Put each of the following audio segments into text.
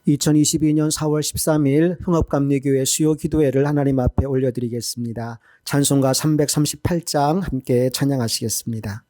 2022년 4월 13일 흥업감리교회 수요 기도회를 하나님 앞에 올려드리겠습니다. 찬송가 338장 함께 찬양하시겠습니다.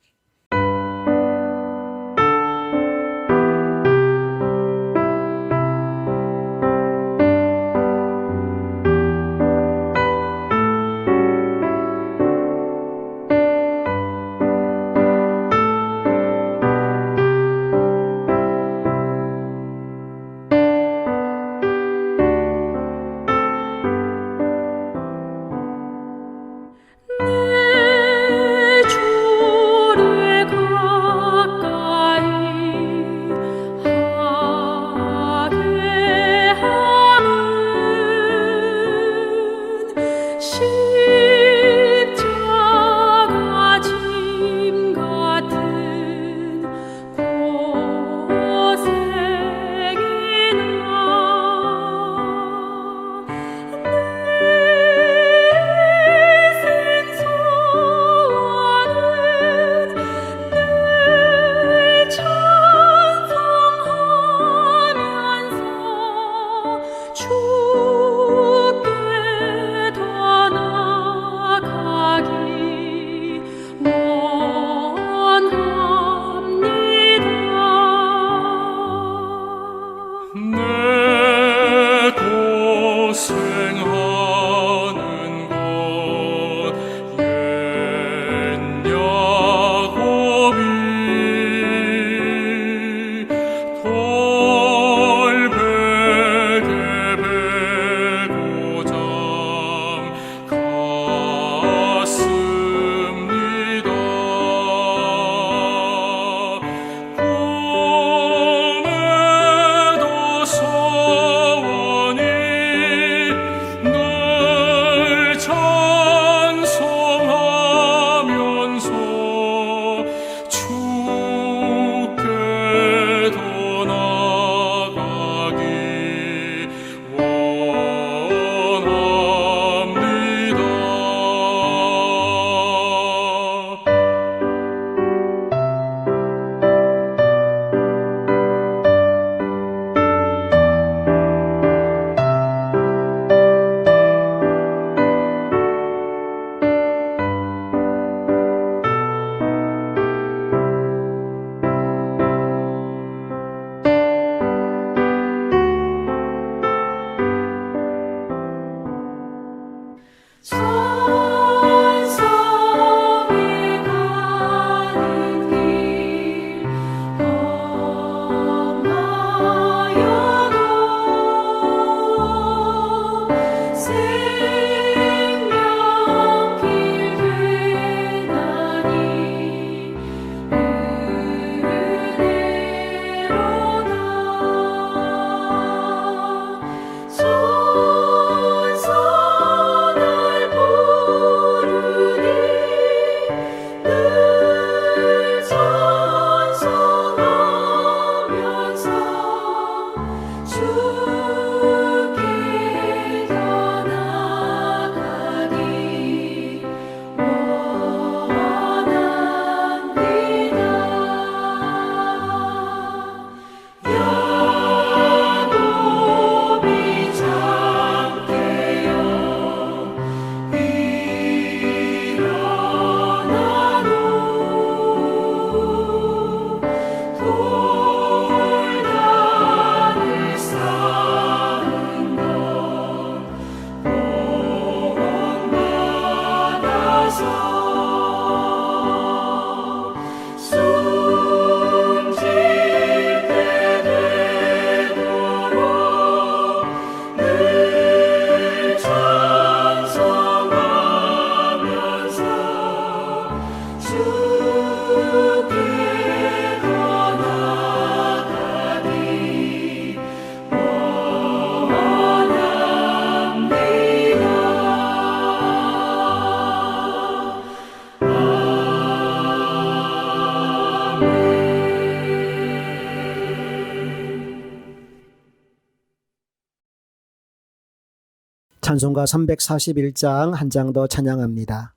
찬송가 341장 한 장 더 찬양합니다.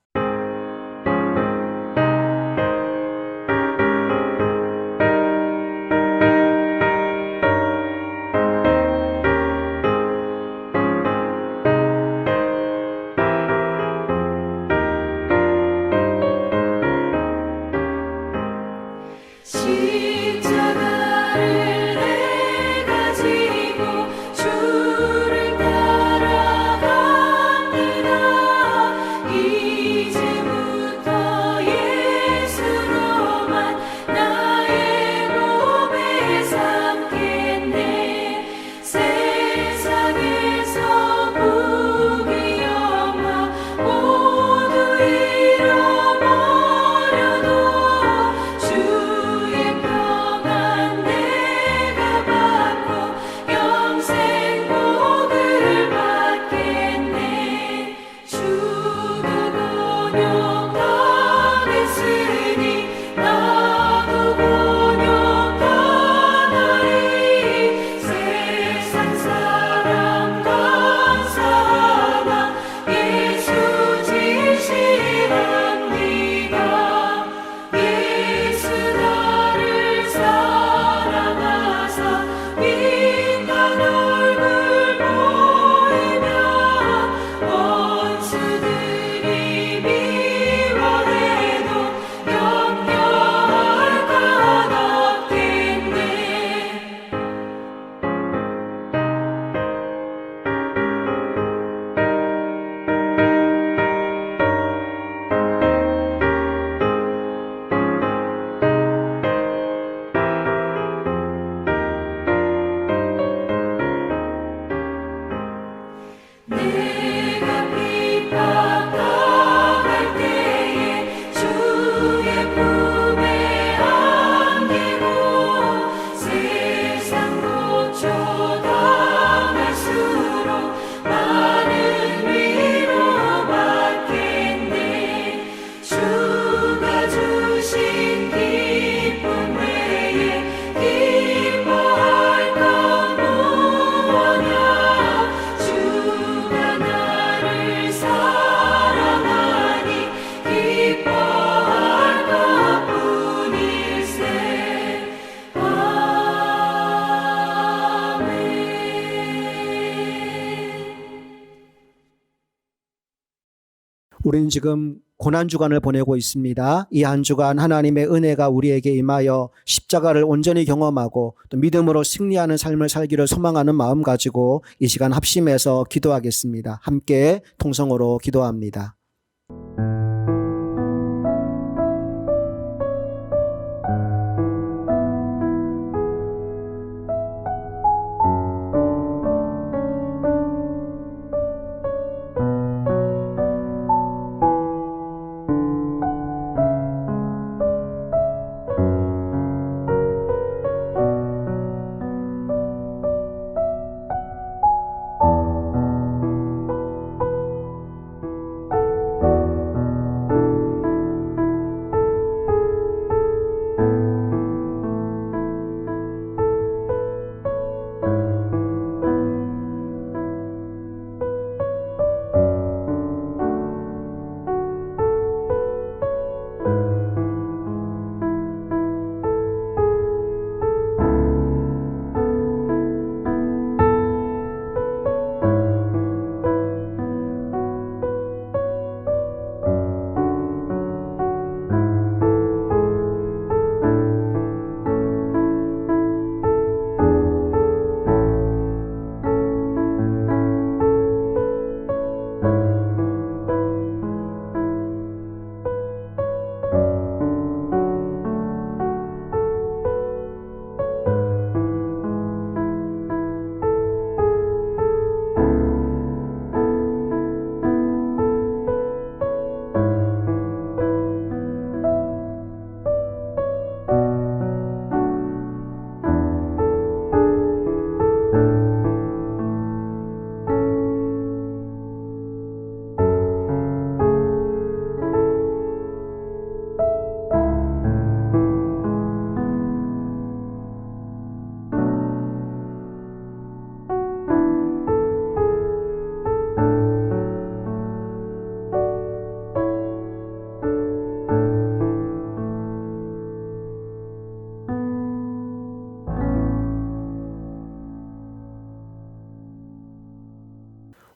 우리는 지금 고난주간을 보내고 있습니다. 이 한 주간 하나님의 은혜가 우리에게 임하여 십자가를 온전히 경험하고 또 믿음으로 승리하는 삶을 살기를 소망하는 마음 가지고 이 시간 합심해서 기도하겠습니다. 함께 통성으로 기도합니다.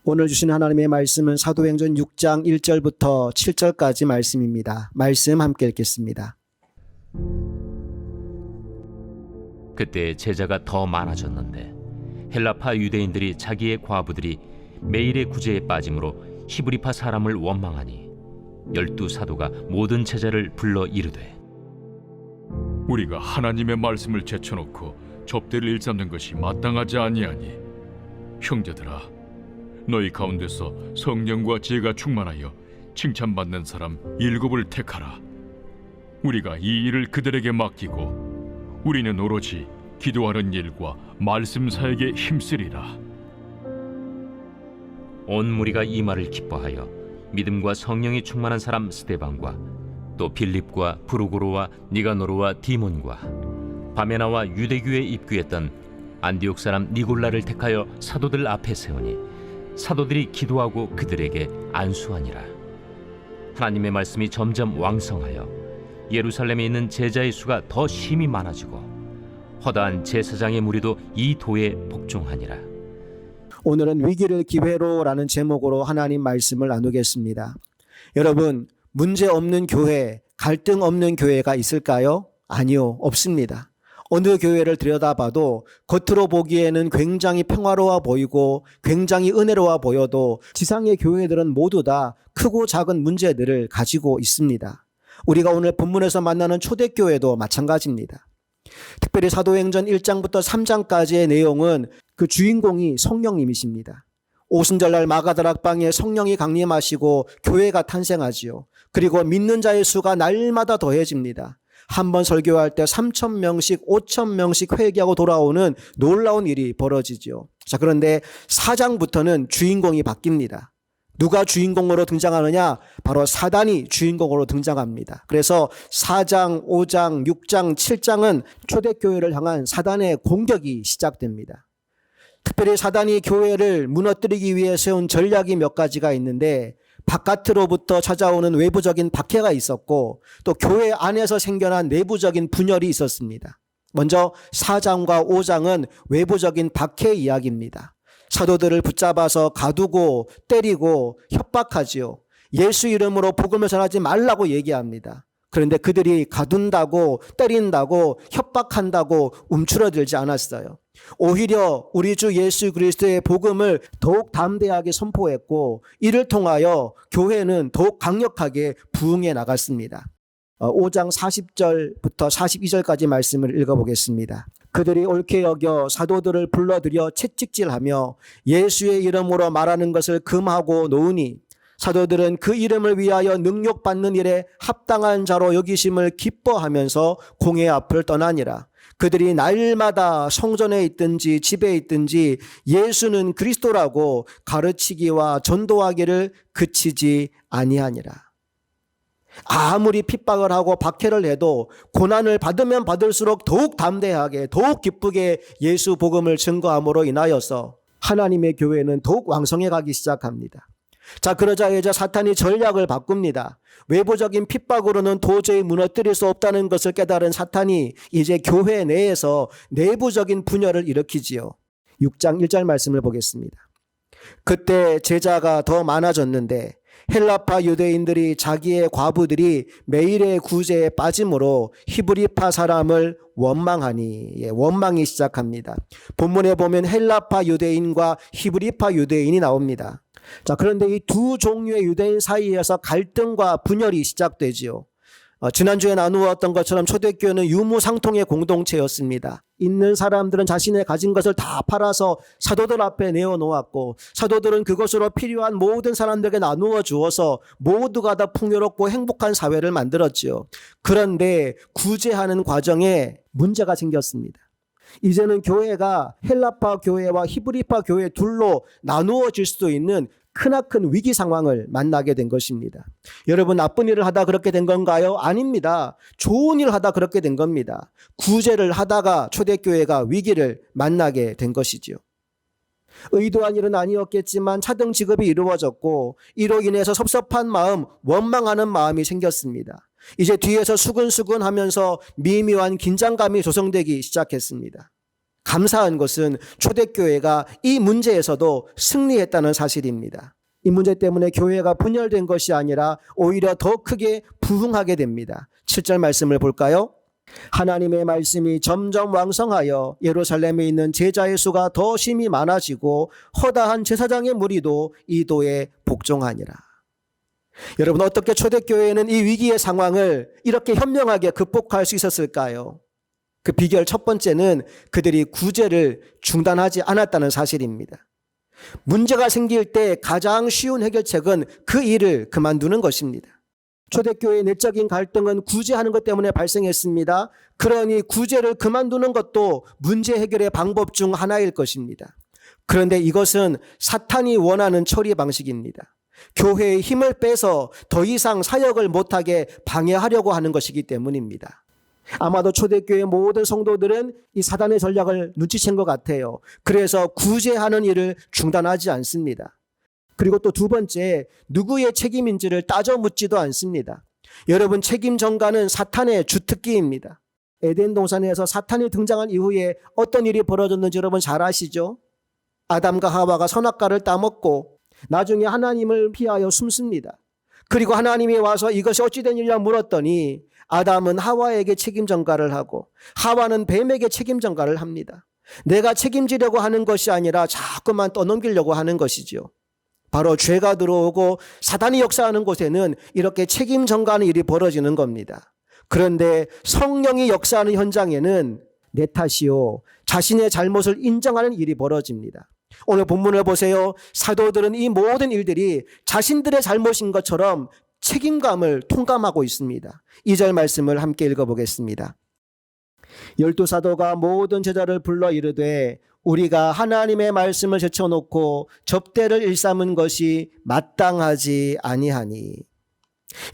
오늘 주신 하나님의 말씀은 사도행전 6장 1절부터 7절까지 말씀입니다. 말씀 함께 읽겠습니다. 그때 제자가 더 많아졌는데 헬라파 유대인들이 자기의 과부들이 매일의 구제에 빠짐으로 히브리파 사람을 원망하니 12 사도가 모든 제자를 불러 이르되 우리가 하나님의 말씀을 제쳐놓고 접대를 일삼는 것이 마땅하지 아니하니 형제들아 너희 가운데서 성령과 지혜가 충만하여 칭찬받는 사람 7을 택하라. 우리가 이 일을 그들에게 맡기고 우리는 오로지 기도하는 일과 말씀 사역에 힘쓰리라. 온 무리가 이 말을 기뻐하여 믿음과 성령이 충만한 사람 스데반과 또 빌립과 브루고로와 니가노르와 디몬과 바메나와 유대교에 입교했던 안디옥 사람 니골라를 택하여 사도들 앞에 세우니 사도들이 기도하고 그들에게 안수하니라. 하나님의 말씀이 점점 왕성하여 예루살렘에 있는 제자의 수가 더 심히 많아지고 허다한 제사장의 무리도 이 도에 복종하니라. 오늘은 위기를 기회로라는 제목으로 하나님 말씀을 나누겠습니다. 여러분, 문제 없는 교회, 갈등 없는 교회가 있을까요? 아니요, 없습니다. 어느 교회를 들여다봐도 겉으로 보기에는 굉장히 평화로워 보이고 굉장히 은혜로워 보여도 지상의 교회들은 모두 다 크고 작은 문제들을 가지고 있습니다. 우리가 오늘 본문에서 만나는 초대교회도 마찬가지입니다. 특별히 사도행전 1장부터 3장까지의 내용은 그 주인공이 성령님이십니다. 오순절날 마가다락방에 성령이 강림하시고 교회가 탄생하지요. 그리고 믿는 자의 수가 날마다 더해집니다. 한 번 설교할 때 3,000명씩 5,000명씩 회개하고 돌아오는 놀라운 일이 벌어지죠. 자, 그런데 4장부터는 주인공이 바뀝니다. 누가 주인공으로 등장하느냐? 바로 사단이 주인공으로 등장합니다. 그래서 4장, 5장, 6장, 7장은 초대교회를 향한 사단의 공격이 시작됩니다. 특별히 사단이 교회를 무너뜨리기 위해 세운 전략이 몇 가지가 있는데 바깥으로부터 찾아오는 외부적인 박해가 있었고 또 교회 안에서 생겨난 내부적인 분열이 있었습니다. 먼저 4장과 5장은 외부적인 박해 이야기입니다. 사도들을 붙잡아서 가두고 때리고 협박하지요. 예수 이름으로 복음을 전하지 말라고 얘기합니다. 그런데 그들이 가둔다고, 때린다고, 협박한다고 움츠러들지 않았어요. 오히려 우리 주 예수 그리스도의 복음을 더욱 담대하게 선포했고, 이를 통하여 교회는 더욱 강력하게 부흥해 나갔습니다. 5장 40절부터 42절까지 말씀을 읽어보겠습니다. 그들이 옳게 여겨 사도들을 불러들여 채찍질하며 예수의 이름으로 말하는 것을 금하고 놓으니 사도들은 그 이름을 위하여 능욕받는 일에 합당한 자로 여기심을 기뻐하면서 공회 앞을 떠나니라. 그들이 날마다 성전에 있든지 집에 있든지 예수는 그리스도라고 가르치기와 전도하기를 그치지 아니하니라. 아무리 핍박을 하고 박해를 해도 고난을 받으면 받을수록 더욱 담대하게, 더욱 기쁘게 예수 복음을 증거함으로 인하여서 하나님의 교회는 더욱 왕성해 가기 시작합니다. 자, 그러자 이제 사탄이 전략을 바꿉니다. 외부적인 핍박으로는 도저히 무너뜨릴 수 없다는 것을 깨달은 사탄이 이제 교회 내에서 내부적인 분열을 일으키지요. 6장 1절 말씀을 보겠습니다. 그때 제자가 더 많아졌는데 헬라파 유대인들이 자기의 과부들이 매일의 구제에 빠짐으로 히브리파 사람을 원망하니, 원망이 시작합니다. 본문에 보면 헬라파 유대인과 히브리파 유대인이 나옵니다. 자, 그런데 이 두 종류의 유대인 사이에서 갈등과 분열이 시작되지요. 지난주에 나누었던 것처럼 초대교회는 유무상통의 공동체였습니다. 있는 사람들은 자신의 가진 것을 다 팔아서 사도들 앞에 내어놓았고, 사도들은 그것으로 필요한 모든 사람들에게 나누어 주어서 모두가 다 풍요롭고 행복한 사회를 만들었지요. 그런데 구제하는 과정에 문제가 생겼습니다. 이제는 교회가 헬라파 교회와 히브리파 교회 둘로 나누어질 수도 있는 크나큰 위기 상황을 만나게 된 것입니다. 여러분, 나쁜 일을 하다 그렇게 된 건가요? 아닙니다. 좋은 일을 하다 그렇게 된 겁니다. 구제를 하다가 초대교회가 위기를 만나게 된 것이죠. 의도한 일은 아니었겠지만 차등 지급이 이루어졌고, 이로 인해서 섭섭한 마음, 원망하는 마음이 생겼습니다. 이제 뒤에서 수근수근 하면서 미묘한 긴장감이 조성되기 시작했습니다. 감사한 것은 초대교회가 이 문제에서도 승리했다는 사실입니다. 이 문제 때문에 교회가 분열된 것이 아니라 오히려 더 크게 부흥하게 됩니다. 7절 말씀을 볼까요? 하나님의 말씀이 점점 왕성하여 예루살렘에 있는 제자의 수가 더 심히 많아지고 허다한 제사장의 무리도 이 도에 복종하니라. 여러분, 어떻게 초대교회는 이 위기의 상황을 이렇게 현명하게 극복할 수 있었을까요? 그 비결 첫 번째는 그들이 구제를 중단하지 않았다는 사실입니다. 문제가 생길 때 가장 쉬운 해결책은 그 일을 그만두는 것입니다. 초대교회의 내적인 갈등은 구제하는 것 때문에 발생했습니다. 그러니 구제를 그만두는 것도 문제 해결의 방법 중 하나일 것입니다. 그런데 이것은 사탄이 원하는 처리 방식입니다. 교회의 힘을 빼서 더 이상 사역을 못하게 방해하려고 하는 것이기 때문입니다. 아마도 초대교회 모든 성도들은 이 사단의 전략을 눈치챈 것 같아요. 그래서 구제하는 일을 중단하지 않습니다. 그리고 또 두 번째, 누구의 책임인지를 따져 묻지도 않습니다. 여러분, 책임 전가는 사탄의 주특기입니다. 에덴 동산에서 사탄이 등장한 이후에 어떤 일이 벌어졌는지 여러분 잘 아시죠? 아담과 하와가 선악과를 따먹고 나중에 하나님을 피하여 숨습니다. 그리고 하나님이 와서 이것이 어찌된 일이냐 물었더니 아담은 하와에게 책임 전가를 하고 하와는 뱀에게 책임 전가를 합니다. 내가 책임지려고 하는 것이 아니라 자꾸만 떠넘기려고 하는 것이지요. 바로 죄가 들어오고 사단이 역사하는 곳에는 이렇게 책임 전가하는 일이 벌어지는 겁니다. 그런데 성령이 역사하는 현장에는 내 탓이요, 자신의 잘못을 인정하는 일이 벌어집니다. 오늘 본문을 보세요. 사도들은 이 모든 일들이 자신들의 잘못인 것처럼 책임감을 통감하고 있습니다. 2절 말씀을 함께 읽어보겠습니다. 12사도가 모든 제자를 불러 이르되 우리가 하나님의 말씀을 제쳐놓고 접대를 일삼은 것이 마땅하지 아니하니.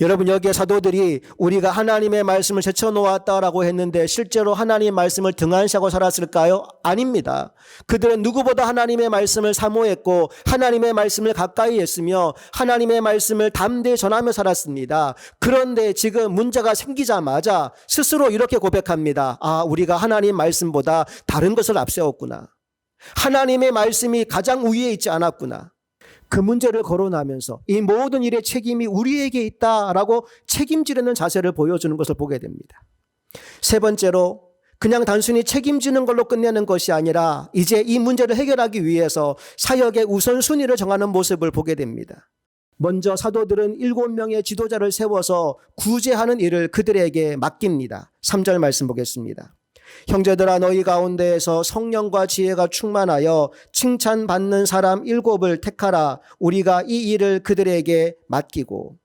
여러분, 여기에 사도들이 우리가 하나님의 말씀을 제쳐놓았다라고 했는데 실제로 하나님의 말씀을 등한시하고 살았을까요? 아닙니다. 그들은 누구보다 하나님의 말씀을 사모했고 하나님의 말씀을 가까이 했으며 하나님의 말씀을 담대히 전하며 살았습니다. 그런데 지금 문제가 생기자마자 스스로 이렇게 고백합니다. 아, 우리가 하나님 말씀보다 다른 것을 앞세웠구나. 하나님의 말씀이 가장 우위에 있지 않았구나. 그 문제를 거론하면서 이 모든 일의 책임이 우리에게 있다라고 책임지려는 자세를 보여주는 것을 보게 됩니다. 세 번째로 그냥 단순히 책임지는 걸로 끝내는 것이 아니라 이제 이 문제를 해결하기 위해서 사역의 우선순위를 정하는 모습을 보게 됩니다. 먼저 사도들은 7명의 지도자를 세워서 구제하는 일을 그들에게 맡깁니다. 3절 말씀 보겠습니다. 형제들아 너희 가운데에서 성령과 지혜가 충만하여 칭찬받는 사람 7을 택하라. 우리가 이 일을 그들에게 맡기고.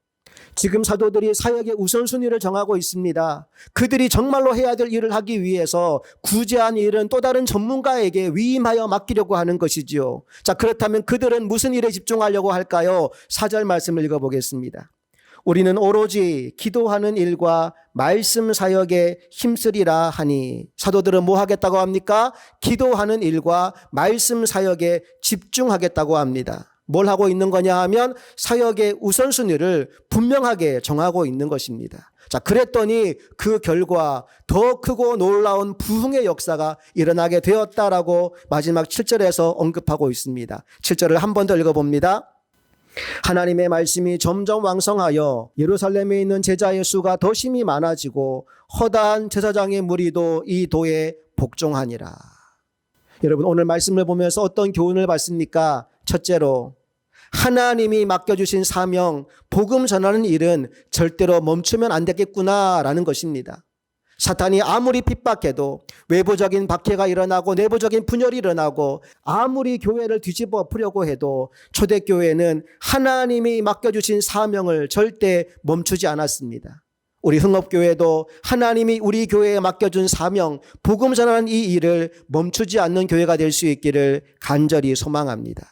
지금 사도들이 사역의 우선순위를 정하고 있습니다. 그들이 정말로 해야 될 일을 하기 위해서 구제한 일은 또 다른 전문가에게 위임하여 맡기려고 하는 것이지요. 자, 그렇다면 그들은 무슨 일에 집중하려고 할까요? 4절 말씀을 읽어보겠습니다. 우리는 오로지 기도하는 일과 말씀 사역에 힘쓰리라 하니. 사도들은 뭐 하겠다고 합니까? 기도하는 일과 말씀 사역에 집중하겠다고 합니다. 뭘 하고 있는 거냐 하면 사역의 우선순위를 분명하게 정하고 있는 것입니다. 자, 그랬더니 그 결과 더 크고 놀라운 부흥의 역사가 일어나게 되었다라고 마지막 7절에서 언급하고 있습니다. 7절을 한 번 더 읽어봅니다. 하나님의 말씀이 점점 왕성하여 예루살렘에 있는 제자의 수가 더 심히 많아지고 허다한 제사장의 무리도 이 도에 복종하니라. 여러분, 오늘 말씀을 보면서 어떤 교훈을 받습니까? 첫째로 하나님이 맡겨주신 사명, 복음 전하는 일은 절대로 멈추면 안 되겠구나라는 것입니다. 사탄이 아무리 핍박해도 외부적인 박해가 일어나고 내부적인 분열이 일어나고 아무리 교회를 뒤집어 엎으려고 해도 초대교회는 하나님이 맡겨주신 사명을 절대 멈추지 않았습니다. 우리 흥업교회도 하나님이 우리 교회에 맡겨준 사명, 복음 전하는 이 일을 멈추지 않는 교회가 될 수 있기를 간절히 소망합니다.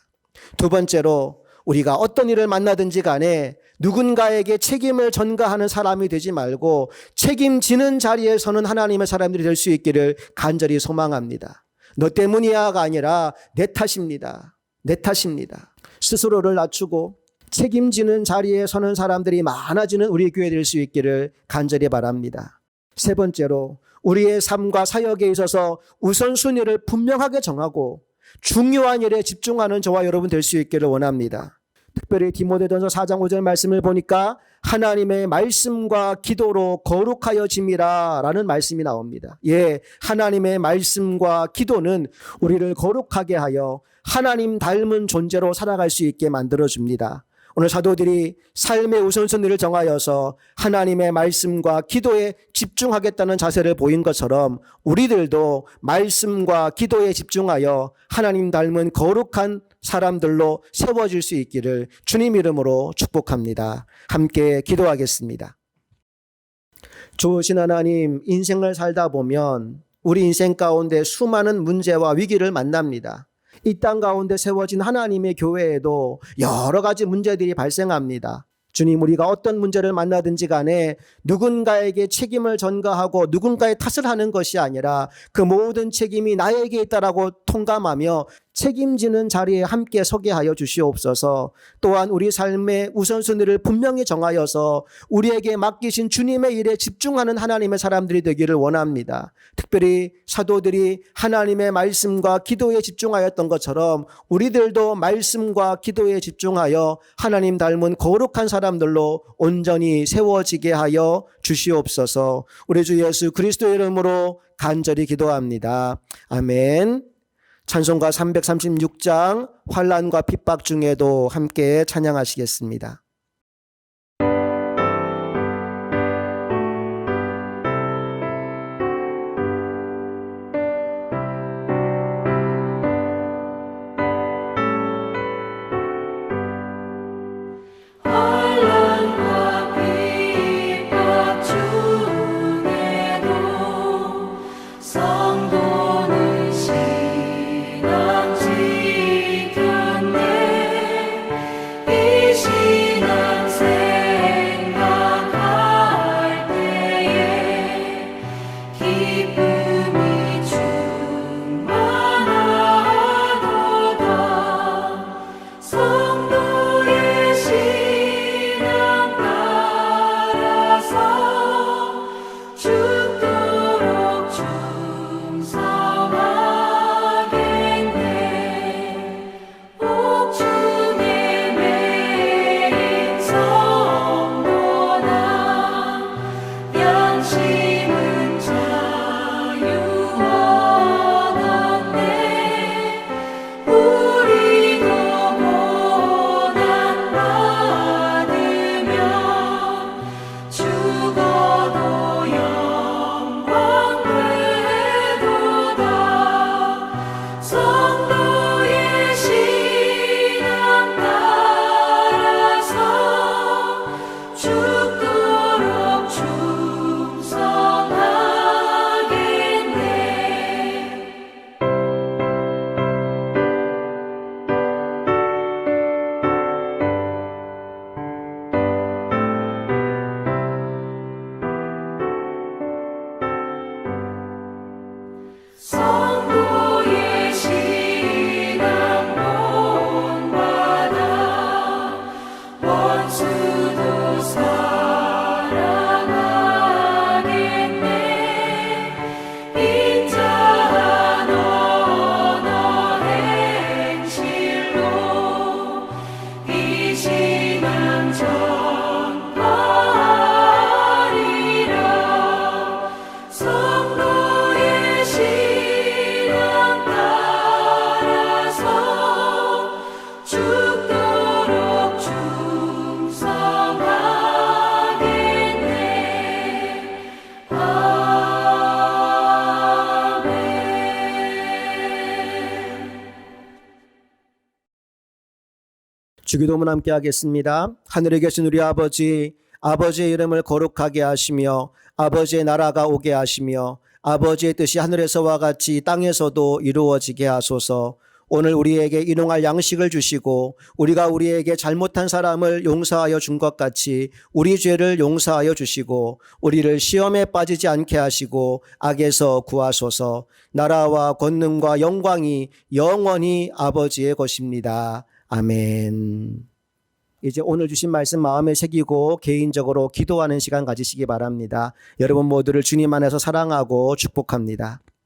두 번째로 우리가 어떤 일을 만나든지 간에 누군가에게 책임을 전가하는 사람이 되지 말고 책임지는 자리에 서는 하나님의 사람들이 될 수 있기를 간절히 소망합니다. 너 때문이야가 아니라 내 탓입니다. 내 탓입니다. 스스로를 낮추고 책임지는 자리에 서는 사람들이 많아지는 우리 교회 될 수 있기를 간절히 바랍니다. 세 번째로 우리의 삶과 사역에 있어서 우선순위를 분명하게 정하고 중요한 일에 집중하는 저와 여러분 될 수 있기를 원합니다. 특별히 디모데전서 4장 5절 말씀을 보니까 하나님의 말씀과 기도로 거룩하여짐이라 라는 말씀이 나옵니다. 예, 하나님의 말씀과 기도는 우리를 거룩하게 하여 하나님 닮은 존재로 살아갈 수 있게 만들어줍니다. 오늘 사도들이 삶의 우선순위를 정하여서 하나님의 말씀과 기도에 집중하겠다는 자세를 보인 것처럼 우리들도 말씀과 기도에 집중하여 하나님 닮은 거룩한 사람들로 세워질 수 있기를 주님 이름으로 축복합니다. 함께 기도하겠습니다. 좋으신 하나님, 인생을 살다 보면 우리 인생 가운데 수많은 문제와 위기를 만납니다. 이 땅 가운데 세워진 하나님의 교회에도 여러 가지 문제들이 발생합니다. 주님, 우리가 어떤 문제를 만나든지 간에 누군가에게 책임을 전가하고 누군가의 탓을 하는 것이 아니라 그 모든 책임이 나에게 있다라고 통감하며 책임지는 자리에 함께 서게 하여 주시옵소서. 또한 우리 삶의 우선순위를 분명히 정하여서 우리에게 맡기신 주님의 일에 집중하는 하나님의 사람들이 되기를 원합니다. 특별히 사도들이 하나님의 말씀과 기도에 집중하였던 것처럼 우리들도 말씀과 기도에 집중하여 하나님 닮은 거룩한 사람들로 온전히 세워지게 하여 주시옵소서. 우리 주 예수 그리스도의 이름으로 간절히 기도합니다. 아멘. 찬송가 336장 환난과 핍박 중에도 함께 찬양하시겠습니다. 환난과 핍박 중에도 성도는 신앙 지켰네. 이 신앙 주기도문 함께 하겠습니다. 하늘에 계신 우리 아버지, 아버지의 이름을 거룩하게 하시며 아버지의 나라가 오게 하시며 아버지의 뜻이 하늘에서와 같이 땅에서도 이루어지게 하소서. 오늘 우리에게 일용할 양식을 주시고 우리가 우리에게 잘못한 사람을 용서하여 준 것 같이 우리 죄를 용서하여 주시고 우리를 시험에 빠지지 않게 하시고 악에서 구하소서. 나라와 권능과 영광이 영원히 아버지의 것입니다. 아멘. 이제 오늘 주신 말씀 마음에 새기고 개인적으로 기도하는 시간 가지시기 바랍니다. 여러분 모두를 주님 안에서 사랑하고 축복합니다.